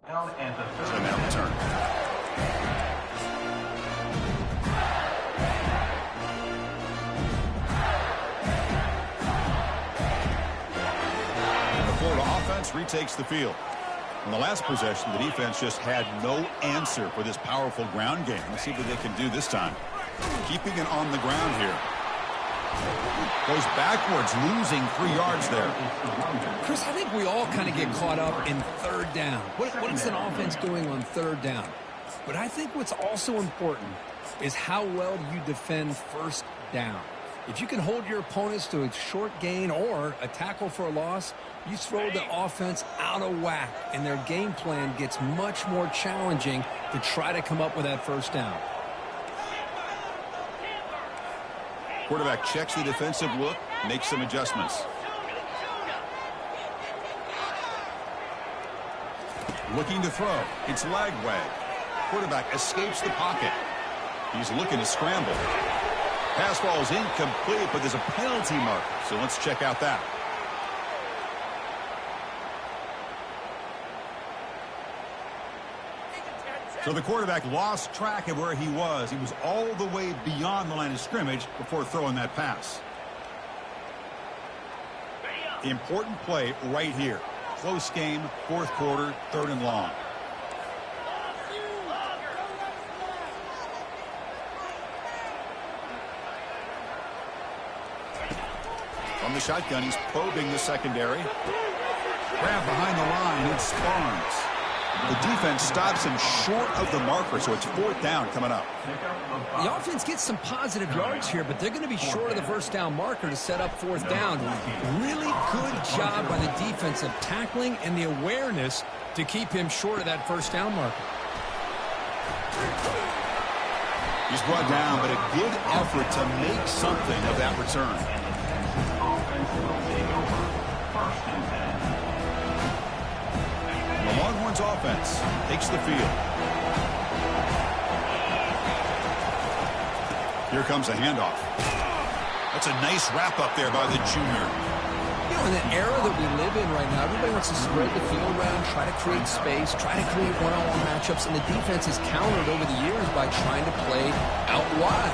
Down at the So now return. And the Florida offense retakes the field. In the last possession, the defense just had no answer for this powerful ground game. Let's see what they can do this time. Keeping it on the ground here. Goes backwards, losing 3 yards there. Chris, I think we all kind of get caught up in third down. What is an offense doing on third down? But I think what's also important is how well you defend first down. If you can hold your opponents to a short gain or a tackle for a loss, you throw the offense out of whack, and their game plan gets much more challenging to try to come up with that first down. Quarterback checks the defensive look, makes some adjustments. Looking to throw. It's Lagway. Quarterback escapes the pocket. He's looking to scramble. Pass ball is incomplete, but there's a penalty marker, so let's check out that. So the quarterback lost track of where he was. He was all the way beyond the line of scrimmage before throwing that pass. Important play right here. Close game, fourth quarter, 3rd and long. From the shotgun, he's probing the secondary. Grab behind the line, it's Barnes. The defense stops him short of the marker, so it's 4th down coming up. The offense gets some positive yards here, but they're going to be short of the first down marker to set up 4th down. Really good job by the defense of tackling and the awareness to keep him short of that first down marker. He's brought down, but a good effort to make something of that return. offense will take over 1st and 10. The Longhorns offense takes the field. Here comes a handoff. That's a nice wrap up there by the junior. You know, in the era that we live in right now, everybody wants to spread the field around, try to create space, try to create one-on-one matchups, and the defense has countered over the years by trying to play out wide.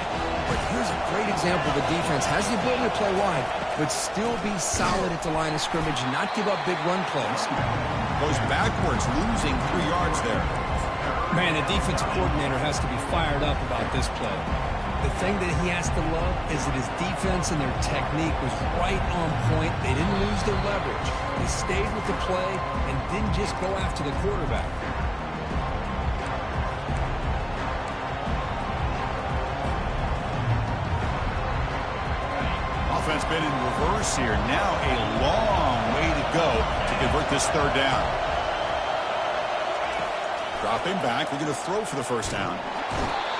But here's a great example. The defense has the ability to play wide, but still be solid at the line of scrimmage and not give up big run plays. Goes backwards, losing 3 yards there. Man, the defensive coordinator has to be fired up about this play. The thing that he has to love is that his defense and their technique was right on point. They didn't lose their leverage. They stayed with the play and didn't just go after the quarterback. Offense been in reverse here. Now a long way to go to convert this 3rd down. Dropping back. We're going to throw for the first down.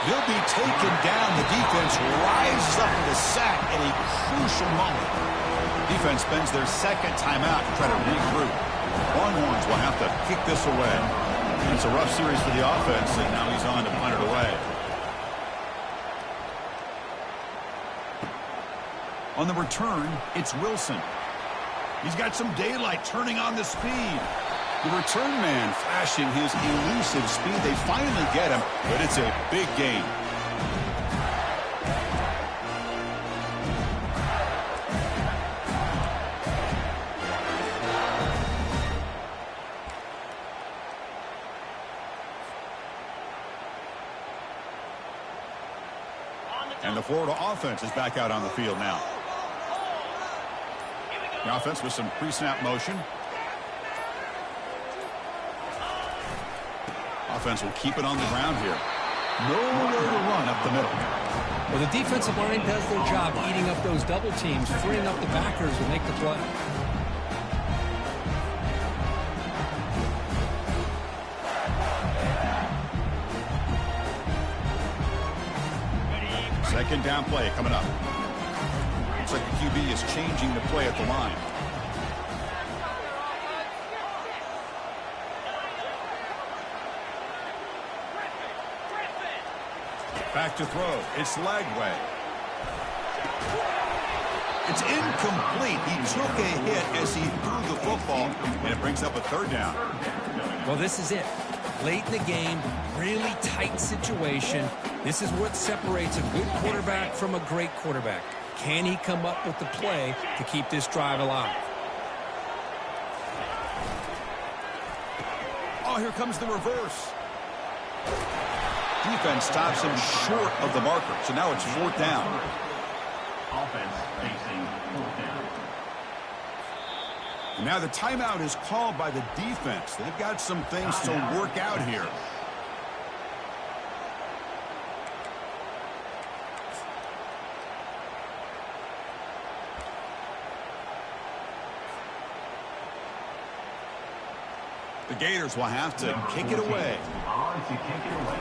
He'll be taken down. The defense rises up with a sack at a crucial moment. Defense spends their 2nd timeout to try to regroup. Longhorns will have to kick this away. It's a rough series for the offense, and now he's on to punt it away. On the return, it's Wilson. He's got some daylight, turning on the speed. The return man flashing his elusive speed. They finally get him, but it's a big gain. And the Florida offense is back out on the field now. The offense with some pre-snap motion. Offense will keep it on the ground here. Nowhere to run up the middle. Well, the defensive line does their job eating up those double teams, freeing up the backers to make the play. Second down play coming up. Looks like the QB is changing the play at the line. Back to throw. It's Lagway. It's incomplete. He took a hit as he threw the football, and it brings up a 3rd down. Well, this is it. Late in the game, really tight situation. This is what separates a good quarterback from a great quarterback. Can he come up with the play to keep this drive alive? Oh, here comes the reverse. Defense stops him short of the marker, so now it's 4th down. Offense facing 4th down. And now the timeout is called by the defense. They've got some things to work out here. The Gators will have to kick it away. On to kick it away.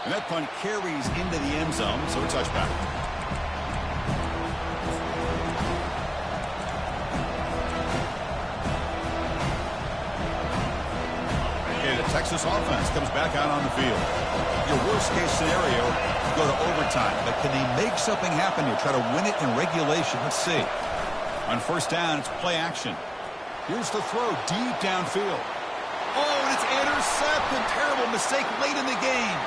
And that punt carries into the end zone, so a touchback. Okay, the Texas offense comes back out on the field. Your worst-case scenario, you go to overtime. But can they make something happen here? Try to win it in regulation. Let's see. On 1st down, it's play action. Here's the throw deep downfield. Oh, and it's intercepted. Terrible mistake late in the game.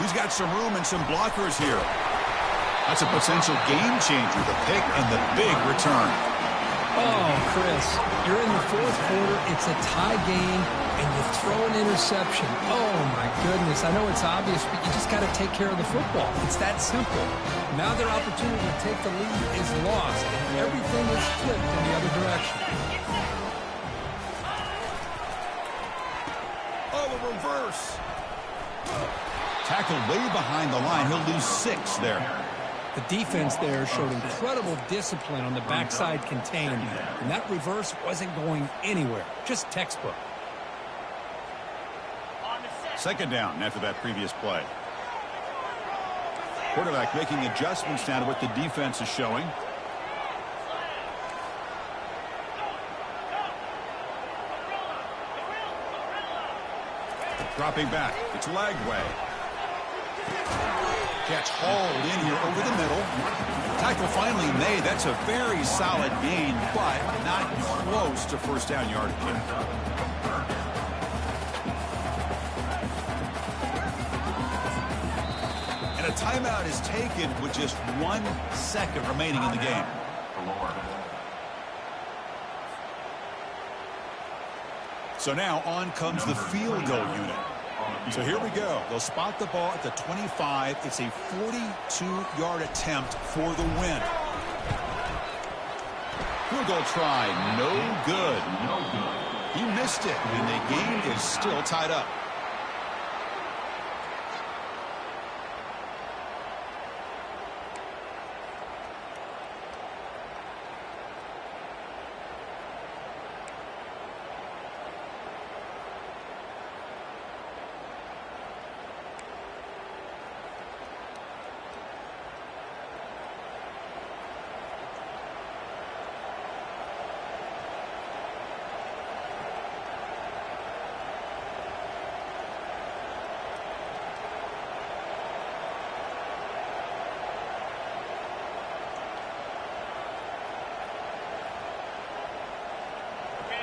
He's got some room and some blockers here. That's a potential game changer, the pick and the big return. Oh, Chris, you're in the 4th quarter. It's a tie game, and you throw an interception. Oh, my goodness. I know it's obvious, but you just got to take care of the football. It's that simple. Now their opportunity to take the lead is lost, and everything is flipped in the other direction. Oh, the reverse. Tackled way behind the line. He'll lose 6 there. The defense there showed incredible discipline on the backside contained, and that reverse wasn't going anywhere. Just textbook. 2nd down after that previous play. Quarterback making adjustments now to what the defense is showing. Dropping back. It's Lagway. Catch hauled in here over the middle. Tackle finally made. That's a very solid gain, but not close to 1st down yardage. And a timeout is taken with just 1 second remaining in the game. So now on comes the field goal unit. So here we go. They'll spot the ball at the 25. It's a 42-yard attempt for the win. Field goal try. No good. He missed it, and the game is still tied up.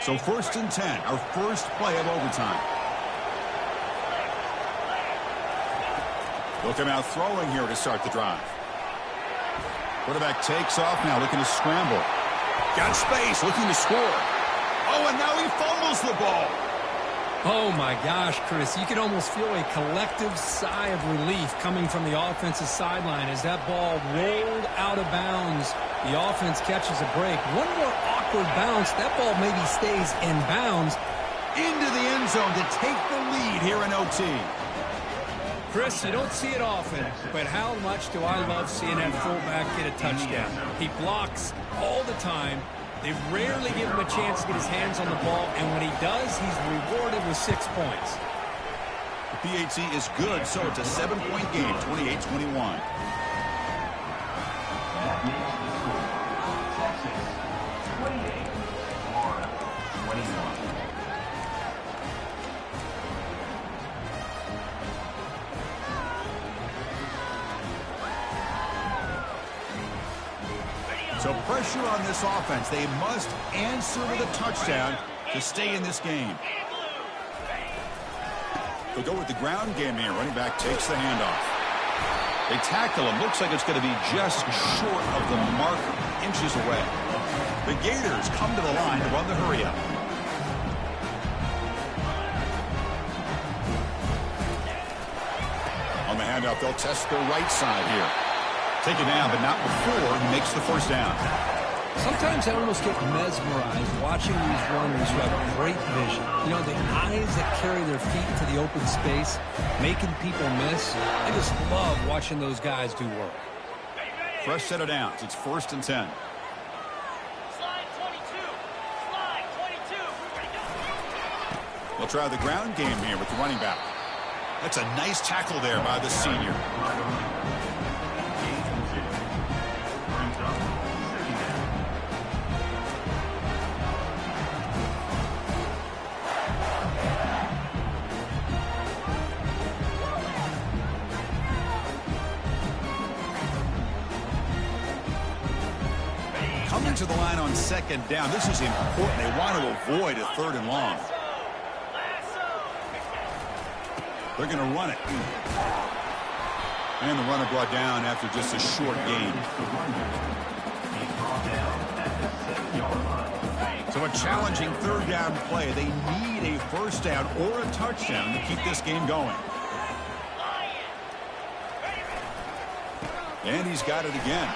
So 1st and 10, our first play of overtime. Looking out throwing here to start the drive. Quarterback takes off now, looking to scramble. Got space, looking to score. Oh, and now he fumbles the ball. Oh, my gosh, Chris. You can almost feel a collective sigh of relief coming from the offensive sideline as that ball rolled out of bounds. The offense catches a break. One more awkward bounce. That ball maybe stays in bounds. Into the end zone to take the lead here in OT. Chris, you don't see it often, but how much do I love seeing that fullback get a touchdown. He blocks all the time. They rarely give him a chance to get his hands on the ball, and when he does, he's rewarded with 6 points. The PAT is good, so it's a 7-point game, 28-21. Texas 28, Florida 21. So pressure on this offense. They must answer with a touchdown to stay in this game. They'll go with the ground game here. Running back takes the handoff. They tackle him. Looks like it's going to be just short of the marker, inches away. The Gators come to the line to run the hurry up. On the handoff, they'll test the right side here. Take it down, but not before he makes the first down. Sometimes I almost get mesmerized watching these runners who have great vision. You know, the eyes that carry their feet into the open space, making people miss. I just love watching those guys do work. Fresh set of downs. It's 1st and 10. Slide 22. Slide 22. They'll try the ground game here with the running back. That's a nice tackle there by the senior. Coming to the line on 2nd down. This is important. They want to avoid a 3rd and long. They're going to run it. And the runner brought down after just a short gain. So a challenging 3rd down play. They need a 1st down or a touchdown to keep this game going. And he's got it again.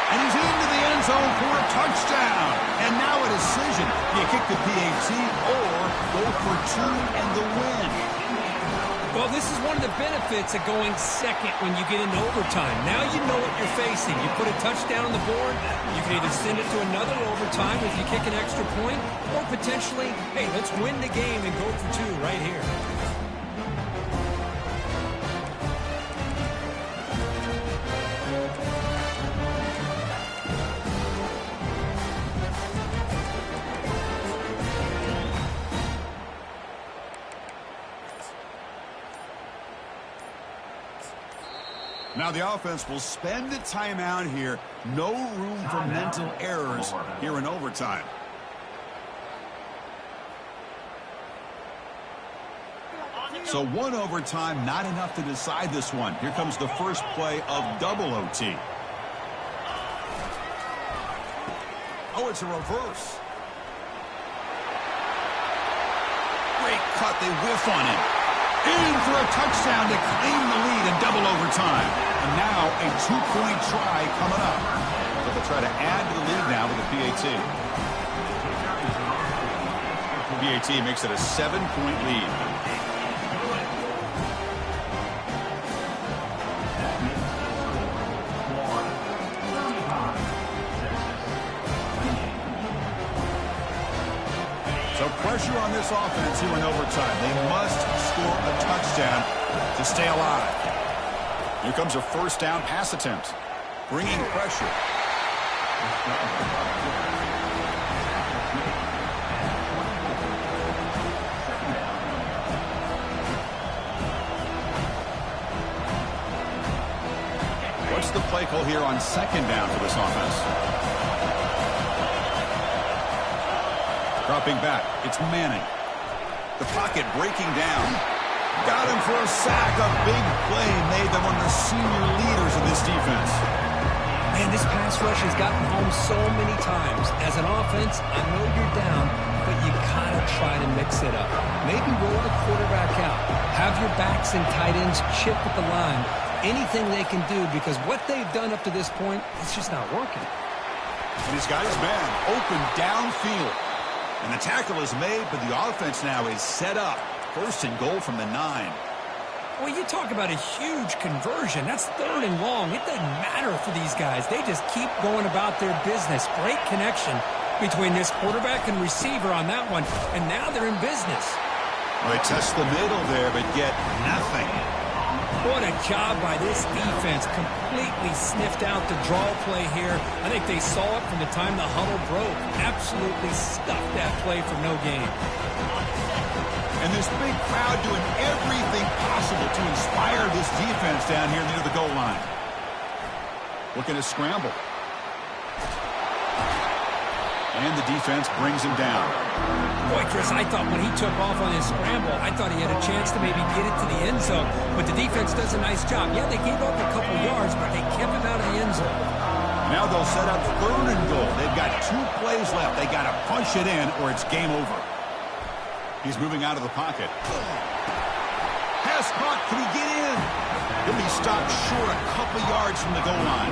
And he's into the end zone for a touchdown. And now a decision. You kick the PAT or go for 2 and the win. Well, this is one of the benefits of going second when you get into overtime. Now you know what you're facing. You put a touchdown on the board, you can either send it to another overtime if you kick an extra point, or potentially, hey, let's win the game and go for 2 right here. Now the offense will spend a timeout here. No room for mental errors here in overtime. So 1 overtime, not enough to decide this one. Here comes the first play of double OT. Oh, it's a reverse. Great cut. They whiff on him. In for a touchdown to claim the lead in double overtime. And now a 2-point try coming up. So they'll try to add to the lead now with a PAT. PAT makes it a 7-point lead. So pressure on this offense here in overtime. They must score a touchdown to stay alive. Here comes a 1st down pass attempt. Bringing pressure. What's the play call here on 2nd down for this offense? Dropping back, it's Manning. The pocket breaking down. Got him for a sack. A big play made them one of the senior leaders of this defense. Man, this pass rush has gotten home so many times. As an offense, I know you're down, but you gotta try to mix it up. Maybe roll the quarterback out. Have your backs and tight ends chip at the line. Anything they can do, because what they've done up to this point, it's just not working. And he's got his man open downfield. And the tackle is made, but the offense now is set up. 1st and goal from the 9. Well, you talk about a huge conversion. That's 3rd and long. It doesn't matter for these guys. They just keep going about their business. Great connection between this quarterback and receiver on that one. And now they're in business. Well, they test the middle there, but get nothing. What a job by this defense. Completely sniffed out the draw play here. I think they saw it from the time the huddle broke. Absolutely stuffed that play for no gain. And this big crowd doing everything possible to inspire this defense down here near the goal line. Looking to scramble. And the defense brings him down. Boy, Chris, I thought when he took off on his scramble, I thought he had a chance to maybe get it to the end zone. But the defense does a nice job. Yeah, they gave up a couple yards, but they kept him out of the end zone. Now they'll set up 3rd and goal. They've got 2 plays left. They got to punch it in or it's game over. He's moving out of the pocket. Pass caught. Can he get in? He'll be stopped short a couple yards from the goal line.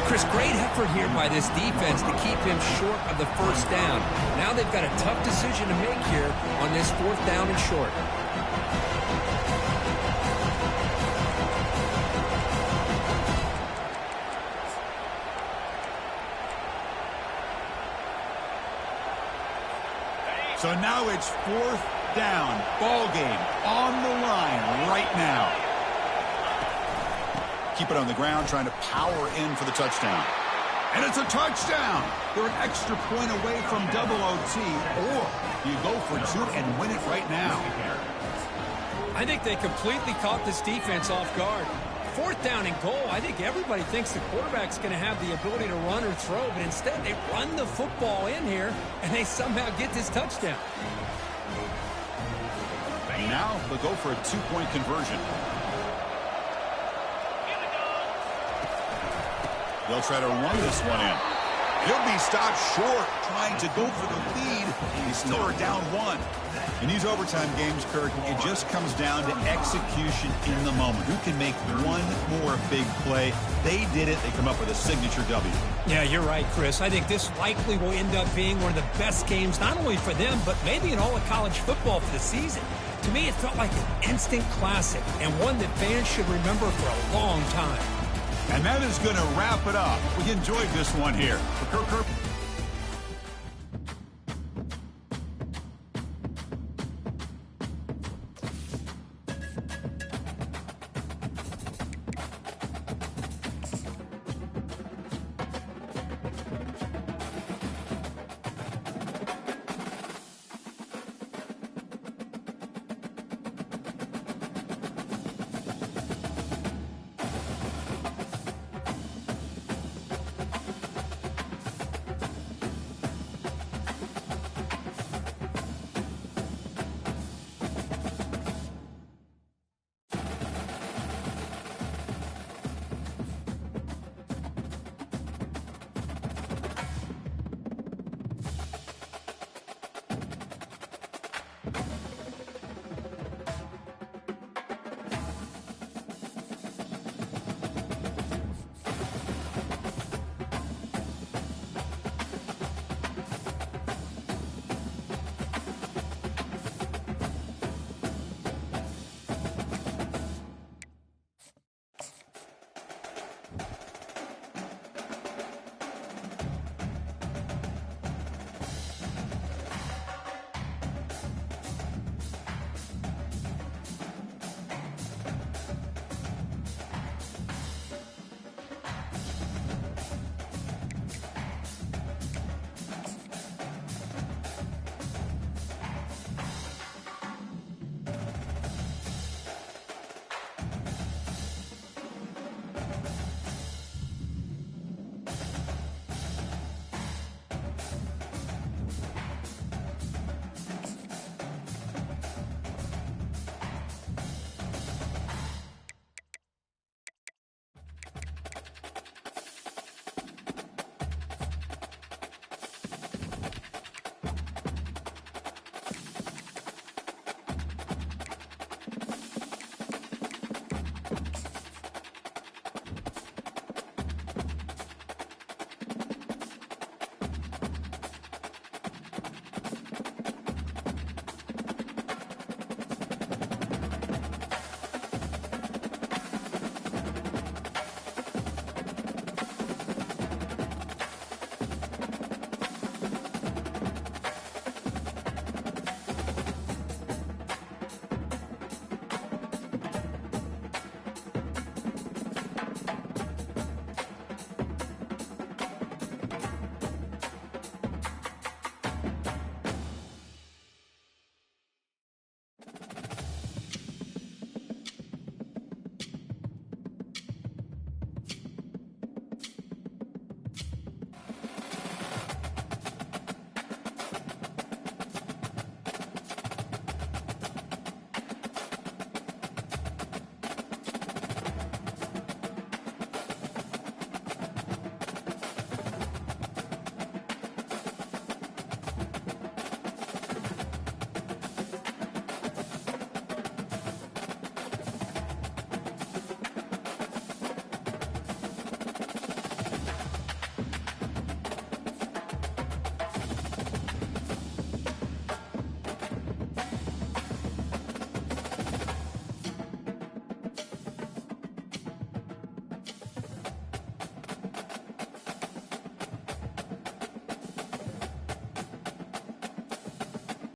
Chris, great effort here by this defense to keep him short of the 1st down. Now they've got a tough decision to make here on this 4th down and short. So now it's 4th down. Ball game on the line right now. Keep it on the ground, trying to power in for the touchdown. And it's a touchdown. They're an extra point away from double OT, or you go for 2 and win it right now. I think they completely caught this defense off guard. 4th down and goal, I think everybody thinks the quarterback's going to have the ability to run or throw, but instead they run the football in here, and they somehow get this touchdown. Now they'll go for a 2-point conversion. They'll try to run this one in. He'll be stopped short, trying to go for the lead. He's still down 1. In these overtime games, Kirk, it just comes down to execution in the moment. Who can make one more big play? They did it. They come up with a signature W. Yeah, you're right, Chris. I think this likely will end up being one of the best games, not only for them, but maybe in all of college football for the season. To me, it felt like an instant classic and one that fans should remember for a long time. And that is going to wrap it up. We enjoyed this one here. For Kirk